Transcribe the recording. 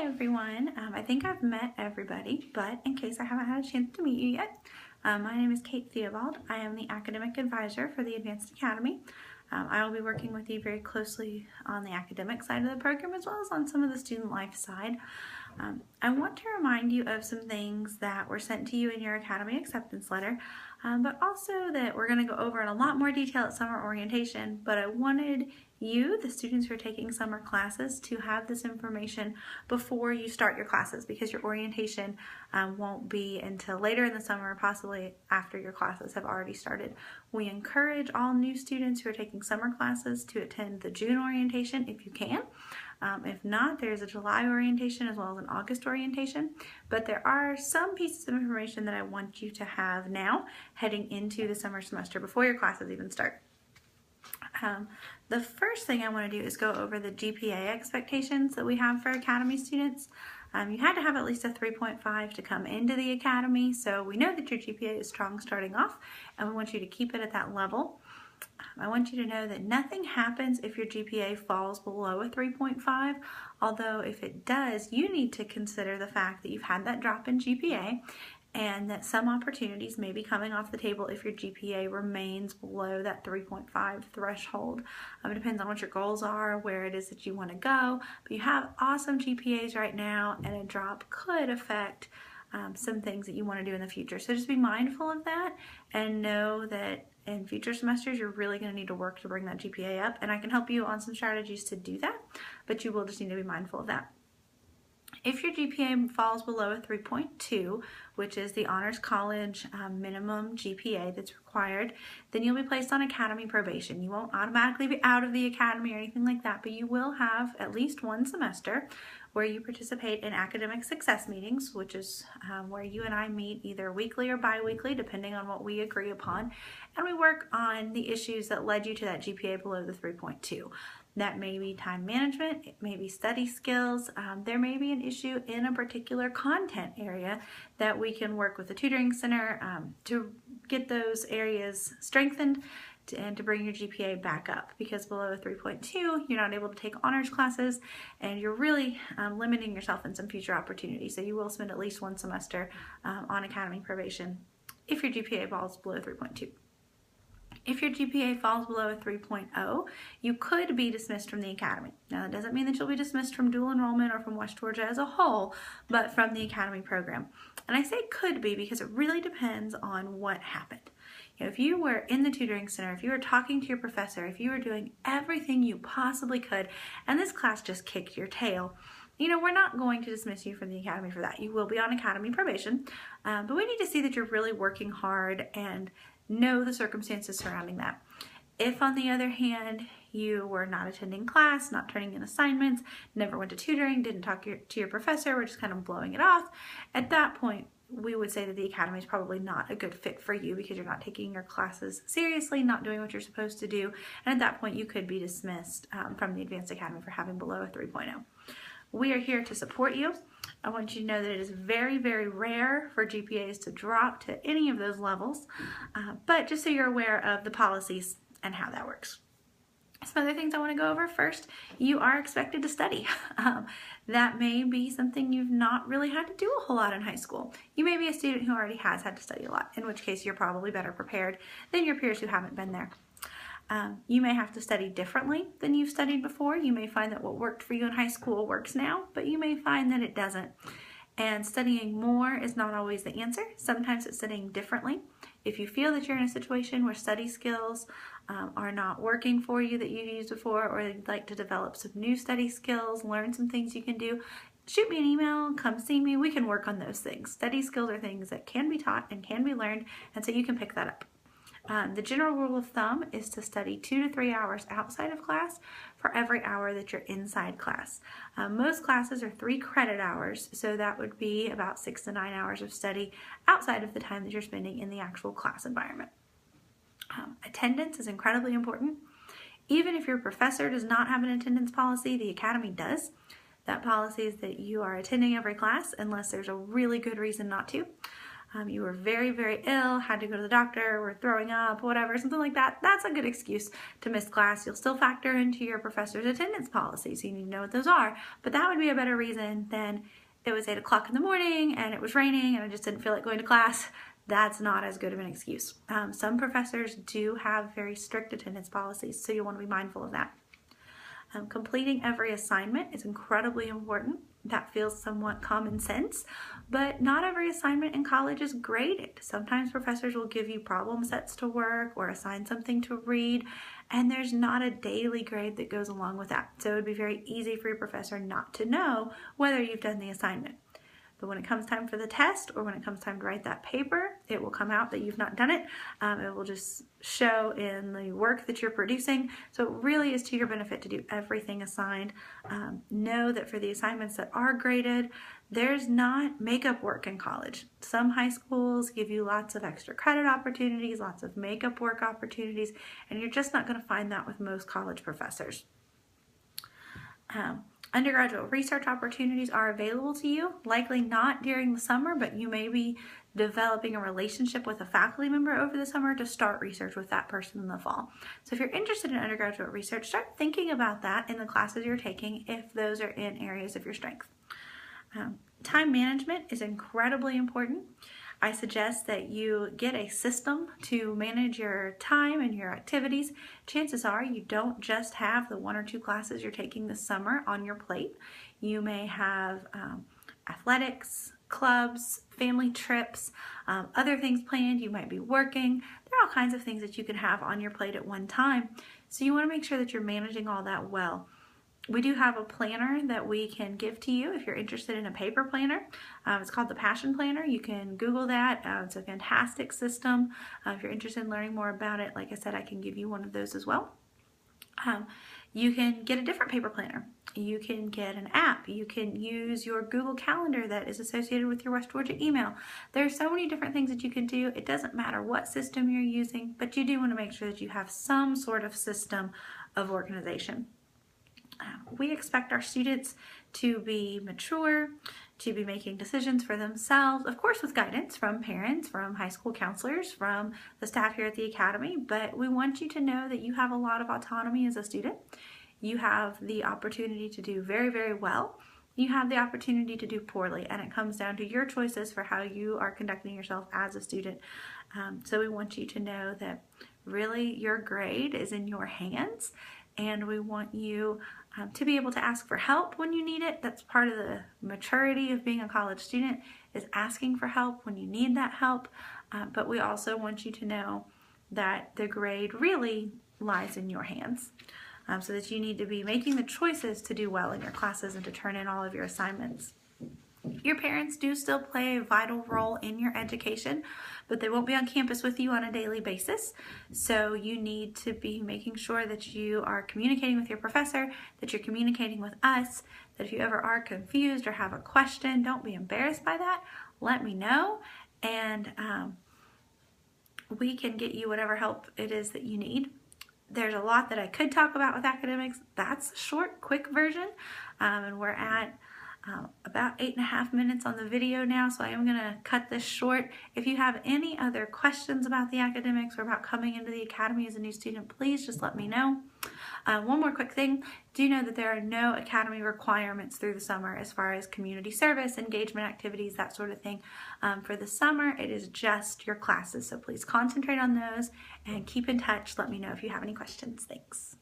Hi everyone. I think I've met everybody, but in case I haven't had a chance to meet you yet, my name is Kate Theobald. I am the Academic Advisor for the Advanced Academy. I will be working with you very closely on the academic side of the program as well as on some of the student life side. I want to remind you of some things that were sent to you in your Academy acceptance letter, but also that we're going to go over in a lot more detail at summer orientation, but I wanted you, the students who are taking summer classes, to have this information before you start your classes, because your orientation won't be until later in the summer, possibly after your classes have already started. We encourage all new students who are taking summer classes to attend the June orientation if you can. If not, there's a July orientation as well as an August orientation, but there are some pieces of information that I want you to have now heading into the summer semester before your classes even start. The first thing I want to do is go over the GPA expectations that we have for Academy students. You had to have at least a 3.5 to come into the Academy, so we know that your GPA is strong starting off, and we want you to keep it at that level. I want you to know that nothing happens if your GPA falls below a 3.5, although if it does, you need to consider the fact that you've had that drop in GPA and that some opportunities may be coming off the table if your GPA remains below that 3.5 threshold. It depends on what your goals are, where it is that you want to go, but you have awesome GPAs right now, and a drop could affect some things that you want to do in the future. So just be mindful of that and know that in future semesters you're really going to need to work to bring that GPA up, and I can help you on some strategies to do that, but you will just need to be mindful of that. If your GPA falls below a 3.2, which is the Honors College minimum GPA that's required, then you'll be placed on Academy probation. You won't automatically be out of the Academy or anything like that, but you will have at least one semester where you participate in academic success meetings, which is where you and I meet either weekly or bi-weekly, depending on what we agree upon, and we work on the issues that led you to that GPA below the 3.2. That may be time management, it may be study skills, there may be an issue in a particular content area that we can work with the tutoring center to get those areas strengthened and to bring your GPA back up, because below a 3.2 you're not able to take honors classes and you're really limiting yourself in some future opportunities. So you will spend at least one semester on Academy probation if your GPA falls below 3.2. If your GPA falls below a 3.0, you could be dismissed from the Academy. Now, that doesn't mean that you'll be dismissed from dual enrollment or from West Georgia as a whole, but from the Academy program. And I say could be because it really depends on what happened. You know, if you were in the tutoring center, if you were talking to your professor, if you were doing everything you possibly could, and this class just kicked your tail, you know, we're not going to dismiss you from the Academy for that. You will be on Academy probation, but we need to see that you're really working hard and know the circumstances surrounding that. If, on the other hand, you were not attending class, not turning in assignments, never went to tutoring, didn't talk to your professor, we're just kind of blowing it off, at that point, we would say that the Academy is probably not a good fit for you because you're not taking your classes seriously, not doing what you're supposed to do, and at that point, you could be dismissed from the Advanced Academy for having below a 3.0. We are here to support you. I want you to know that it is very, very rare for GPAs to drop to any of those levels, but just so you're aware of the policies and how that works. Some other things I want to go over. First, you are expected to study. That may be something you've not really had to do a whole lot in high school. You may be a student who already has had to study a lot, in which case you're probably better prepared than your peers who haven't been there. You may have to study differently than you've studied before. You may find that what worked for you in high school works now, but you may find that it doesn't. And studying more is not always the answer. Sometimes it's studying differently. If you feel that you're in a situation where study skills are not working for you that you've used before, or you'd like to develop some new study skills, learn some things you can do, shoot me an email, come see me. We can work on those things. Study skills are things that can be taught and can be learned, and so you can pick that up. The general rule of thumb is to study 2 to 3 hours outside of class for every hour that you're inside class. Most classes are 3 credit hours, so that would be about 6 to 9 hours of study outside of the time that you're spending in the actual class environment. Attendance is incredibly important. Even if your professor does not have an attendance policy, the Academy does. That policy is that you are attending every class unless there's a really good reason not to. you were very, very ill, had to go to the doctor, were throwing up, whatever, something like that, that's a good excuse to miss class. You'll still factor into your professor's attendance policy, so you need to know what those are. But that would be a better reason than it was 8 o'clock in the morning and it was raining and I just didn't feel like going to class. That's not as good of an excuse. Some professors do have very strict attendance policies, so you'll want to be mindful of that. Completing every assignment is incredibly important. That feels somewhat common sense, but not every assignment in college is graded. Sometimes professors will give you problem sets to work or assign something to read, and there's not a daily grade that goes along with that. So it would be very easy for your professor not to know whether you've done the assignment. But when it comes time for the test or when it comes time to write that paper, it will come out that you've not done it. It will just show in the work that you're producing. So it really is to your benefit to do everything assigned. Know that for the assignments that are graded, there's not makeup work in college. Some high schools give you lots of extra credit opportunities, lots of makeup work opportunities, and you're just not going to find that with most college professors. Undergraduate research opportunities are available to you, likely not during the summer, but you may be developing a relationship with a faculty member over the summer to start research with that person in the fall. So if you're interested in undergraduate research, start thinking about that in the classes you're taking if those are in areas of your strength. Time management is incredibly important. I suggest that you get a system to manage your time and your activities. Chances are you don't just have the 1 or 2 classes you're taking this summer on your plate. You may have athletics, clubs, family trips, other things planned. You might be working. There are all kinds of things that you can have on your plate at one time. So you want to make sure that you're managing all that well. We do have a planner that we can give to you if you're interested in a paper planner. It's called the Passion Planner. You can Google that. It's a fantastic system. If you're interested in learning more about it, like I said, I can give you one of those as well. You can get a different paper planner. You can get an app. You can use your Google Calendar that is associated with your West Georgia email. There are so many different things that you can do. It doesn't matter what system you're using, but you do want to make sure that you have some sort of system of organization. We expect our students to be mature, to be making decisions for themselves, of course with guidance from parents, from high school counselors, from the staff here at the Academy, but we want you to know that you have a lot of autonomy as a student. You have the opportunity to do very, very well. You have the opportunity to do poorly, and it comes down to your choices for how you are conducting yourself as a student. So we want you to know that really your grade is in your hands, and we want you to be able to ask for help when you need it. That's part of the maturity of being a college student, is asking for help when you need that help. But we also want you to know that the grade really lies in your hands, so that you need to be making the choices to do well in your classes and to turn in all of your assignments. Your parents do still play a vital role in your education, but they won't be on campus with you on a daily basis. So you need to be making sure that you are communicating with your professor, that you're communicating with us, that if you ever are confused or have a question, don't be embarrassed by that. Let me know, and we can get you whatever help it is that you need. There's a lot that I could talk about with academics. That's a short, quick version, and we're at about 8.5 minutes on the video now, so I am going to cut this short. If you have any other questions about the academics or about coming into the Academy as a new student, please just let me know. One more quick thing. Do know that there are no Academy requirements through the summer as far as community service, engagement activities, that sort of thing. For the summer, it is just your classes, so please concentrate on those and keep in touch. Let me know if you have any questions. Thanks.